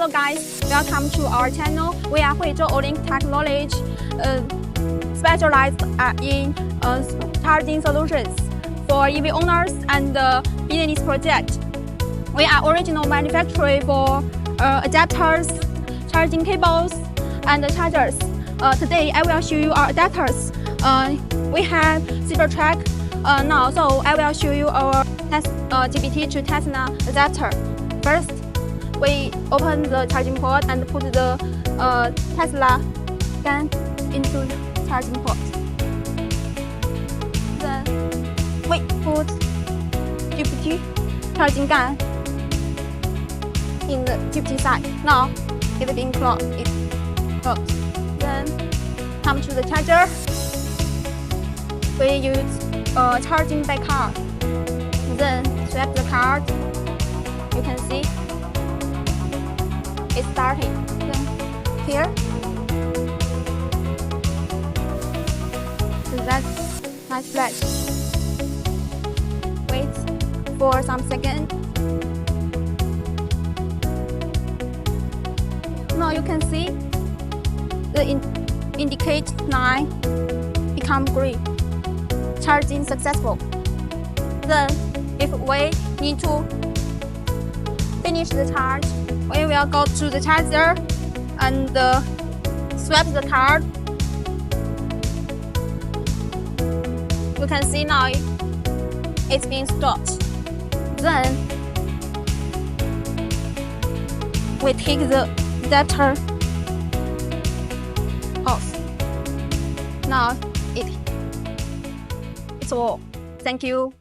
Hello guys, welcome to our channel. We are Huizhou Olink Technology, specialized in charging solutions for EV owners and business projects. We are original manufacturer for adapters, charging cables, and chargers. Today I will show you our adapters. We have Cybertruck now, so I will show you our GPT to Tesla adapter. First, we open the charging port and put the Tesla gun into the charging port. Then we put GPT charging gun in the GPT side. Now it's being closed. Then come to the charger. We use charging by card. Then swipe the card. You can see it's starting. Then here, so that's nice flash. Wait for some seconds. Now you can see the indicate line become green. Charging successful. Then, if we need to finish the charge, we will go to the charger and swipe the card. You can see now it's being stopped. Then we take the adapter off. Now it's all. Thank you.